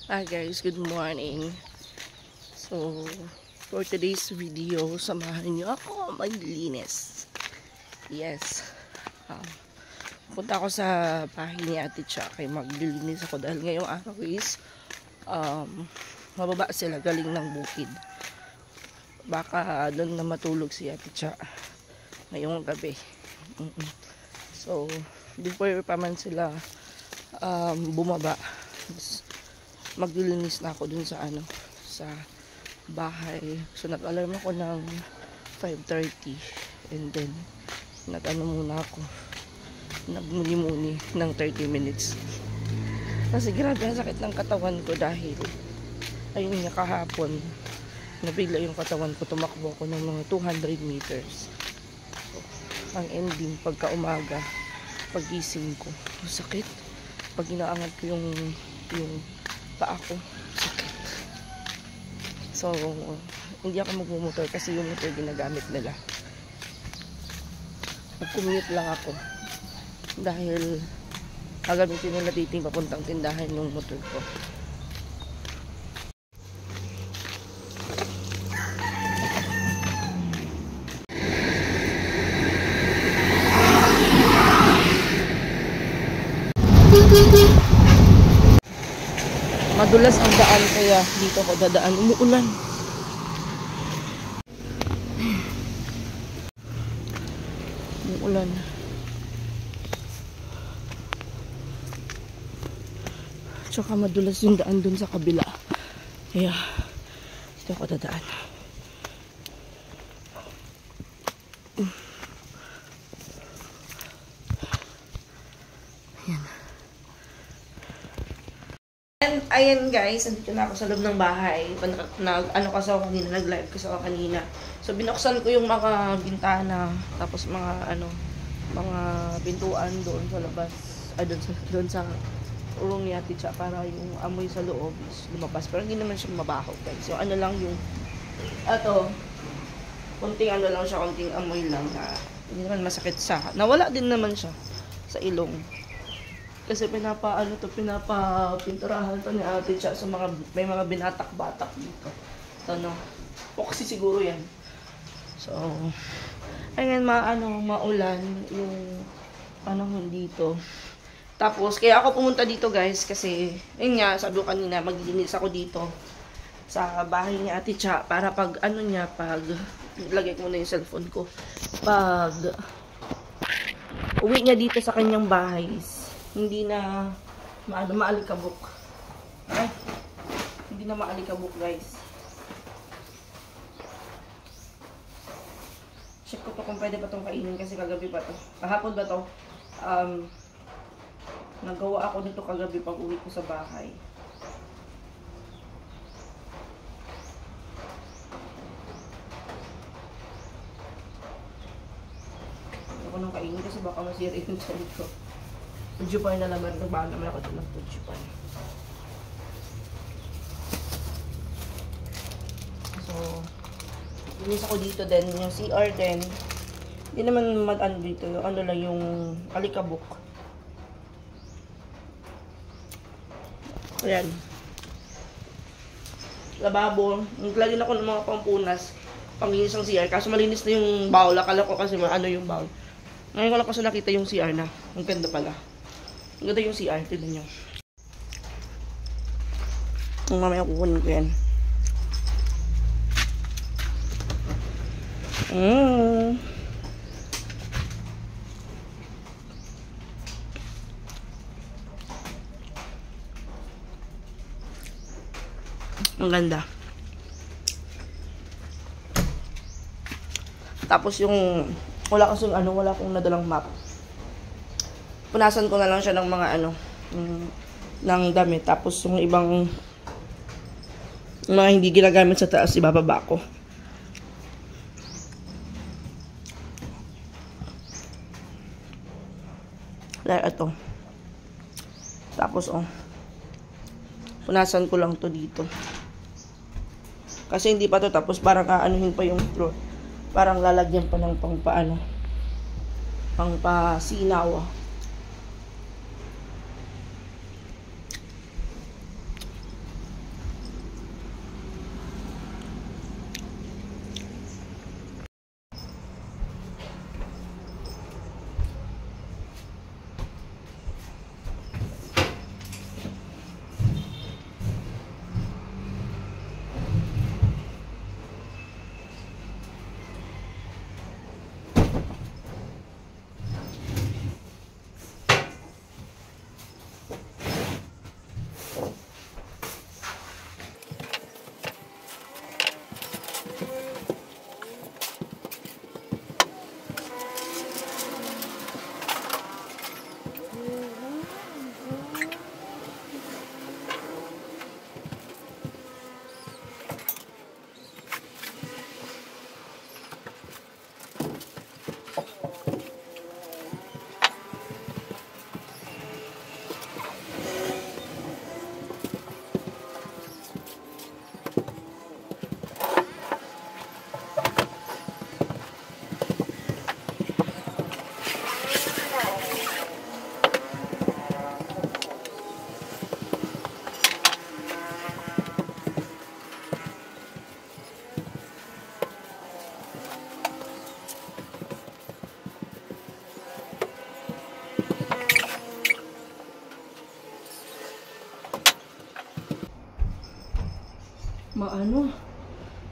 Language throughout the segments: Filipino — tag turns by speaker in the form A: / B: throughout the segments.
A: Hi guys, good morning. So, for today's video, samahan niyo ako maglinis. Yes. Punta ako sa bahay ni Ate Cha kay maglilinis ako dahil ngayong araw is mababa sila galing ng bukid. Baka doon na matulog si Ate Cha ngayong gabi. So, before pa man sila bumaba, maglilinis na ako dun sa sa bahay. So nag-alarm ako ng 5:30 and then muna ako, nagmuni-muni ng 30 minutes kasi grabe ang sakit ng katawan ko dahil ayun nga, kahapon nabigla yung katawan ko, tumakbo ako ng mga 200 meters. So, ang ending pagka umaga, pagising ko, sakit pag inaangat ko yung paa ko, sakit. So hindi ako magmumotor kasi yung motor ginagamit nila. Mag-commute lang ako dahil gagamitin nila dating papuntang tindahan yung motor ko. Madulas ang daan kaya dito ako dadaan. Umuulan. Umuulan. Tsaka madulas yung daan dun sa kabila. Kaya dito ako dadaan. Ayan. And ayan guys, andito na ako sa loob ng bahay. Kasi ako kanina, nag-live kasi ako kanina. So binuksan ko yung mga bintana, tapos mga mga pintuan doon sa labas, doon sa room ni Ate Cha para yung amoy sa loob is lumabas. Pero hindi naman siya mabaho guys. So lang yung konting lang siya, konting amoy lang na hindi naman masakit sa. Nawala din naman siya sa ilong. Kasi pinapapinturahan to ni Ate Cha sa may mga binatak-batak dito. So, epoxy siguro yan. So, ayun, maulan yung panahon dito. Tapos, kaya ako pumunta dito guys, kasi, ayun nga, sabi ko kanina, maglilinis ako dito sa bahay ni Ate Cha para pag lagay ko muna yung cellphone ko. Pag uwi niya dito sa kanyang bahay, hindi na maalikabok. Ay, hindi na maalikabok guys. Check ko to kung pwede pa itong kainin kasi kagabi pa to. Kahapon ba to? Nagawa ako nito kagabi pag uwi ko sa bahay. Ako nang kainin kasi baka masira yung tiyan ko. Pudjupan na naman. Nagbahan naman ako dito ng pudjupan. So, linis ako dito din. Yung CR din. Hindi naman dito. Yung lang yung alikabok. Ayan. Lababo. Naglagyan ako ng mga pampunas. Panglinis ng CR. Kaso malinis na yung bowl. Akala ko kasi yung bowl. Ngayon ko lang kasi nakita yung CR na. Ang ganda pala. Ang ganda yung CR. Tignan nyo. Mamaya kukunin ko yan. Ang ganda. Tapos yung wala akong nadalang map. Punasan ko na lang siya ng mga ng damit. Tapos yung ibang mga hindi ginagamit sa taas, ibababa ko. Like ito. Tapos punasan ko lang to dito. Kasi hindi pa to tapos parang aanuhin pa yung floor. Parang lalagyan pa ng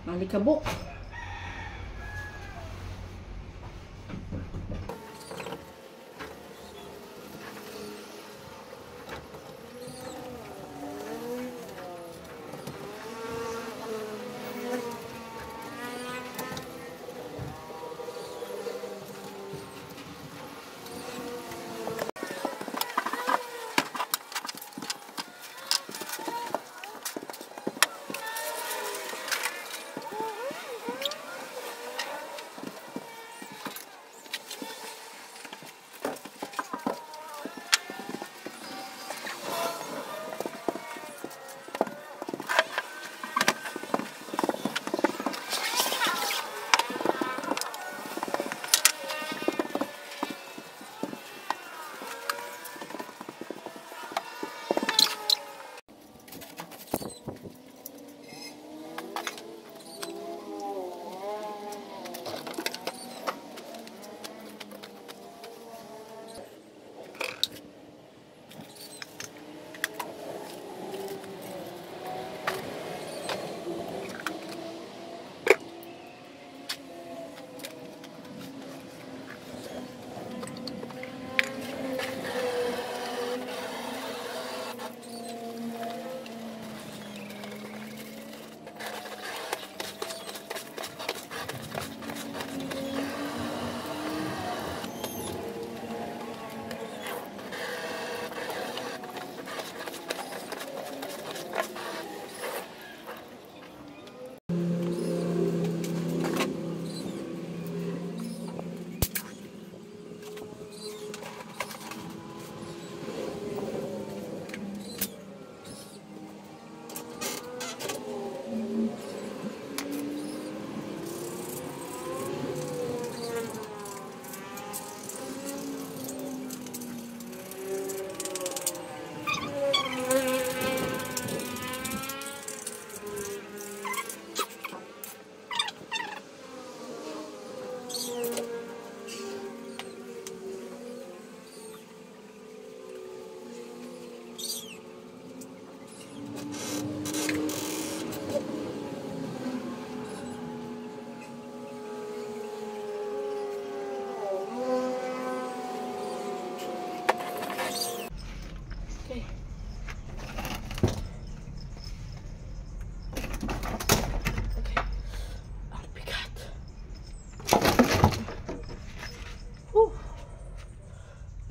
A: malikabok.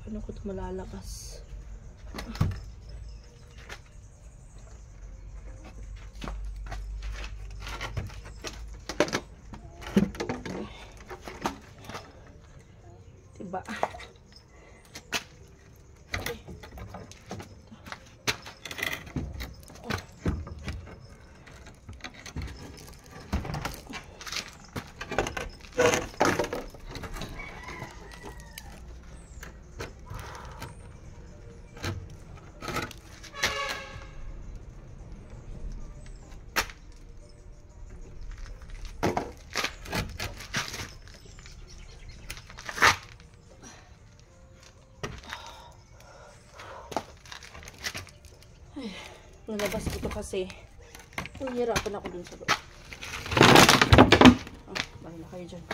A: Paano ko ito malalakas? Diba? Ay, nalabas ko ito kasi nahihirapan ako dun sa loob. Balik na kayo dyan.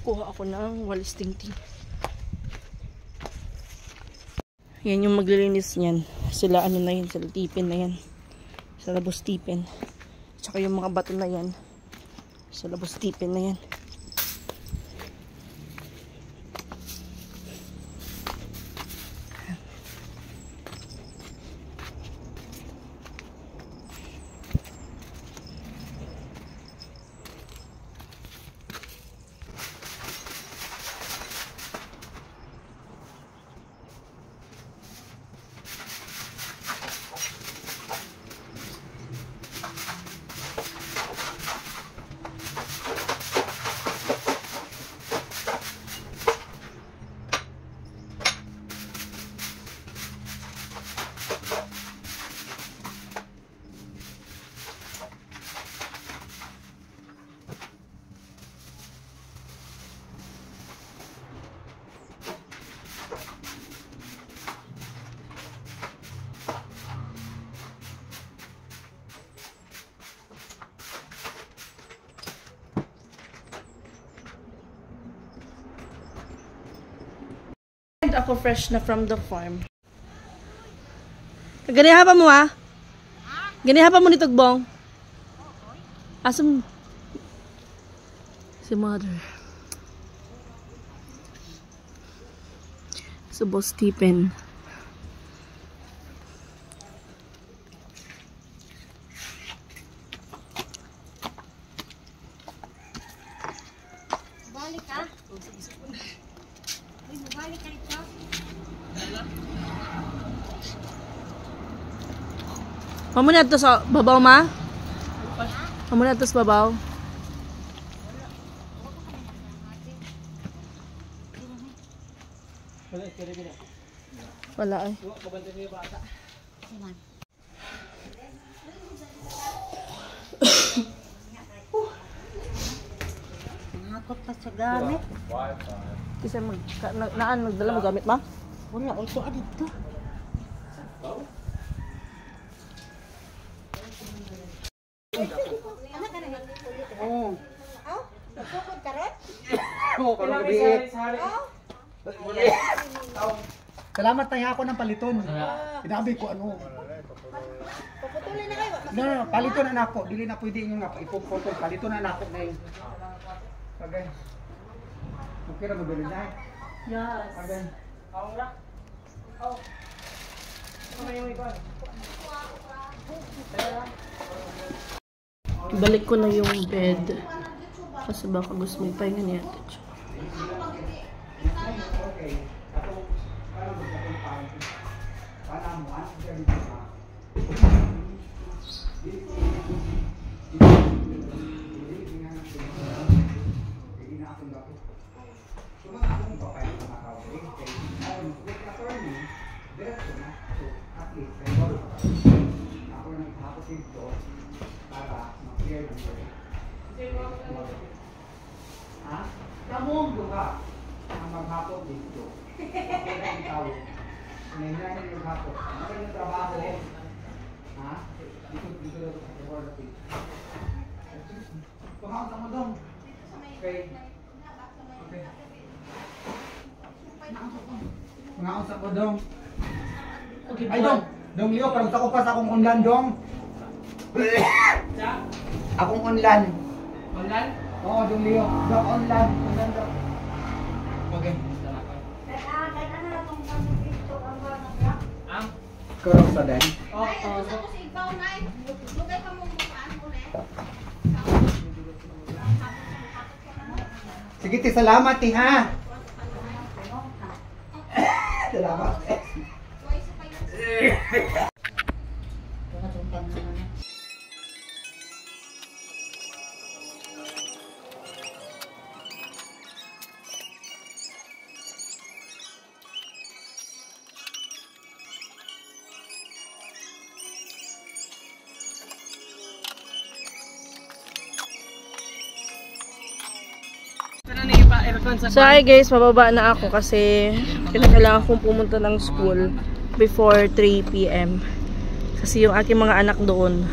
A: Kuha ako ng walis tingting. Yan yung maglilinis niyan. Sila ano na yun, sila tipin na yan. Sa labos tipin. Tsaka yung mga bato na yan. Sa labos tipin na yan. ako fresh na from the farm. Ganiha pa mo ha? Ganiha pa mo ni Tugbong? Asam si mother. So Boss Stephen.
B: Balik ka? Balik ka ito?
A: Mamuna ito sa babaw ma? Mamuna ito sa babaw? Wala ay.
B: Nakakot pa sa gamit.
A: Kasi naan nagdala mo gamit ma?
B: Wala, ito dito. Oh. Oh? Nagkukod ka rin?
C: Oo, parang gabi. Salamat tayo ako ng paliton. Pinabi ko ano.
B: Puputulin na kayo.
C: No, paliton na nako. Dili na pwede inyo nga ipuputol. Paliton na nako na yun. Okay. Okay na magdali na.
A: Yes.
C: Okay.
A: Balik ko na yung bed. Kasi baka gusto may pahinga niya.
C: Ha? Kamong duha ang maghapon dito. Ang tao. Nangyayari yung hapon. Ano yung trabaho? Ha? Dito daw sa world page. Pahawak mo dong. Okay. Okay. Pahawak sa mo dong. Ay dong. Dong Leo, parang sa kupas akong unlan dong. Akong unlan.
D: Online?
C: Oo, Dong Leo. Dong unlan. Unlan dong. Okay.
D: Ang?
C: Kurang sa den. Sige, ti, salamat, ti, ha? Salamat.
A: So hi guys, mababa na ako kasi pinakailangan kong pumunta ng school before 3 PM. Kasi yung aking mga anak doon